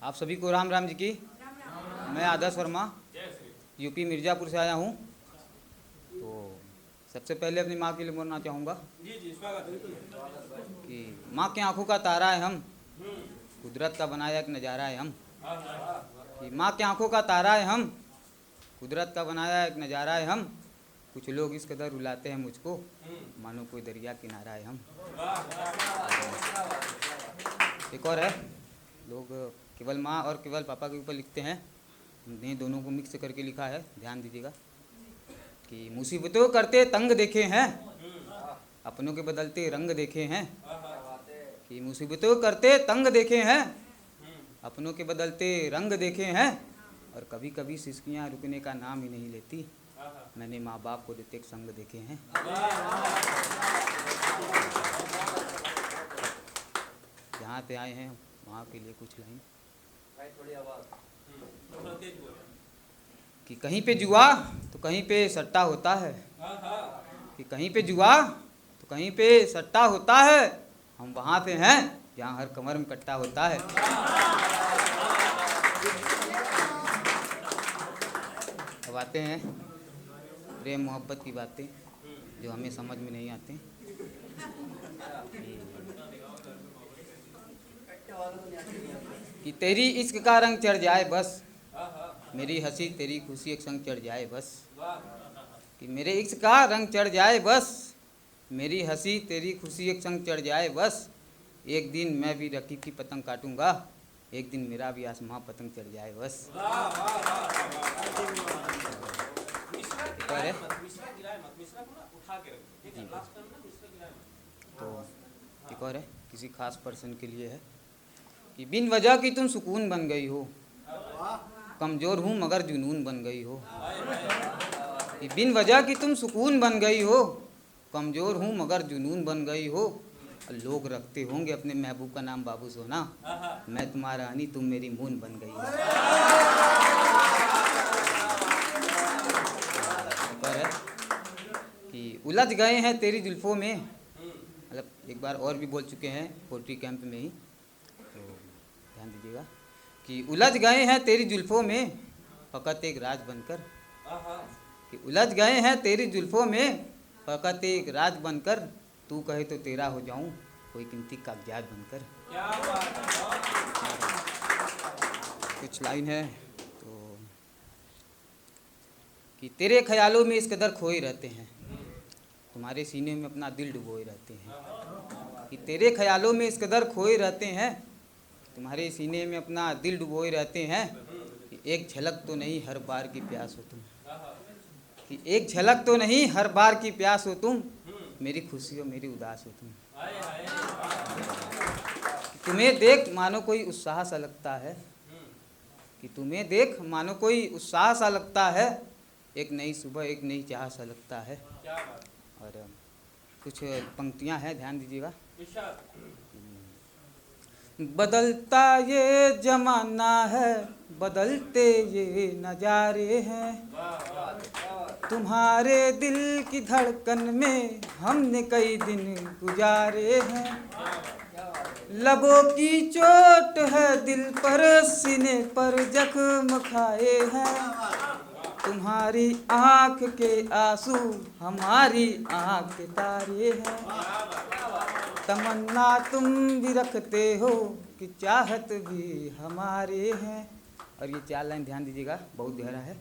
आप सभी को राम राम जी की। मैं आदर्श वर्मा यूपी मिर्ज़ापुर से आया हूँ। तो सबसे पहले अपनी माँ के लिए बोलना चाहूँगा कि माँ की आंखों का तारा है हम, कुदरत का बनाया एक नज़ारा है हम। कि माँ की आंखों का तारा है हम, कुदरत का बनाया एक नज़ारा है हम। कुछ लोग इस कदर रुलाते हैं मुझको, मानो कोई दरिया किनारा है हम। एक और है, लोग केवल माँ और केवल पापा के ऊपर लिखते हैं, हमने दोनों को मिक्स करके लिखा है, ध्यान दीजिएगा। कि मुसीबतों करते तंग देखे हैं, अपनों के बदलते रंग देखे हैं। कि मुसीबतों करते तंग देखे हैं, अपनों के बदलते रंग देखे हैं। और कभी कभी सिसकियाँ रुकने का नाम ही नहीं लेती, मैंने माँ बाप को देते एक संग देखे हैं। जहाँ पे आए हैं वहाँ के लिए कुछ लाइन। कि कहीं पे जुआ तो कहीं पे सट्टा होता है, कि कहीं पे जुआ तो कहीं पे सट्टा होता है। हम वहाँ पे हैं जहाँ हर कमर में कट्टा होता है। अब आते हैं प्रेम मोहब्बत की बातें जो हमें समझ में नहीं आती। कि तेरी इश्क का रंग चढ़ जाए बस, मेरी हंसी तेरी खुशी एक संग चढ़ जाए बस। कि मेरे इश्क का रंग चढ़ जाए बस, मेरी हंसी तेरी खुशी एक संग चढ़ जाए बस। एक दिन मैं भी रकीब की पतंग काटूंगा, एक दिन मेरा भी आसमां पतंग चढ़ जाए बस। तो एक और है, किसी खास पर्सन के लिए है। कि बिन वजह की तुम सुकून बन गई हो, कमज़ोर हूँ मगर जुनून बन गई हो। कि बिन वजह की तुम सुकून बन गई हो, कमज़ोर हूँ मगर जुनून बन गई हो। लोग रखते होंगे अपने महबूब का नाम बाबू सोना, मैं तुम्हारा रानी तुम मेरी मून बन गई हो। है कि उलझ गए हैं तेरी जुल्फों में, मतलब एक बार और भी बोल चुके हैं पोल्ट्री कैंप में ही, तो ध्यान दीजिएगा। कि उलझ गए हैं तेरी जुल्फों में फ़कत एक राज बनकर। कि उलझ गए हैं तेरी जुल्फों में फ़कत एक राज बनकर, तू कहे तो तेरा हो जाऊं कोई कीमती कागजात बनकर। कुछ लाइन है तो कि तेरे ख्यालों में इस कदर खोए रहते हैं, तुम्हारे सीने में अपना दिल डुबोए रहते हैं। कि तेरे ख्यालों में इस कदर खोए रहते हैं, तुम्हारे सीने में अपना दिल डुबोए रहते हैं। कि एक झलक तो नहीं हर बार की प्यास हो तुम, कि एक झलक तो नहीं हर बार की प्यास हो तुम, मेरी खुशी हो मेरी उदास हो तुम। तुम्हें देख मानो कोई उत्साह सा लगता है, कि तुम्हें देख मानो कोई उत्साह सा लगता है, एक नई सुबह एक नई चाह सा लगता है। और कुछ पंक्तियां हैं, ध्यान दीजिएगा। बदलता ये जमाना है, बदलते ये नज़ारे हैं, तुम्हारे दिल की धड़कन में हमने कई दिन गुजारे हैं। लबों की चोट है दिल पर, सीने पर जख्म खाए हैं, तुम्हारी आँख के आंसू हमारी आँख के तारे हैं। तमन्ना तुम भी रखते हो कि चाहत भी हमारे हैं। और ये 4 लाइन ध्यान दीजिएगा, बहुत गहरा है।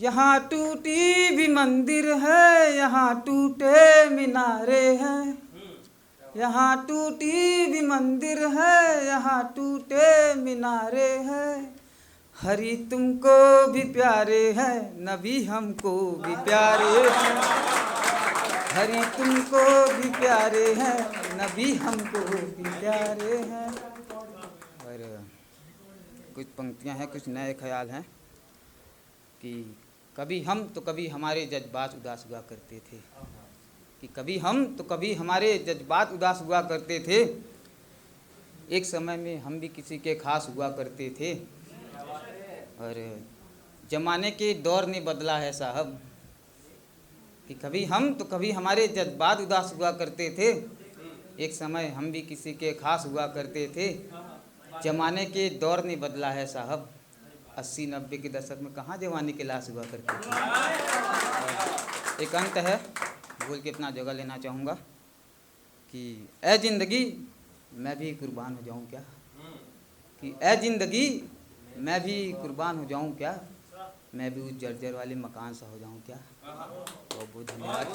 यहाँ टूटी भी मंदिर है, यहाँ टूटे मीनारे हैं, यहाँ टूटी भी मंदिर है, यहाँ टूटे मीनारे हैं। हरि तुमको भी प्यारे हैं, नबी हमको भी प्यारे हैं, हरि तुमको भी प्यारे हैं, नबी हमको भी प्यारे हैं। और कुछ पंक्तियां हैं, कुछ नए ख्याल हैं। कि कभी हम तो कभी हमारे जज्बात उदास हुआ करते थे, कि कभी हम तो कभी हमारे जज्बात उदास हुआ करते थे, एक समय में हम भी किसी के खास हुआ करते थे। और ज़माने के दौर ने बदला है साहब, कि कभी हम तो कभी हमारे जज्बात उदास हुआ करते थे, एक समय हम भी किसी के खास हुआ करते थे। जमाने के दौर ने बदला है साहब, 80-90 के दशक में कहाँ जवानी के लाश हुआ करती थी। एक अंत है, बोल के अपना जगह लेना चाहूँगा कि ऐ जिंदगी मैं भी कुर्बान हो जाऊँ क्या, कि ऐ जिंदगी मैं भी कुर्बान हो जाऊँ क्या, मैं भी उस जर्जर वाले मकान सा हो जाऊँ क्या। बहुत बहुत धन्यवाद।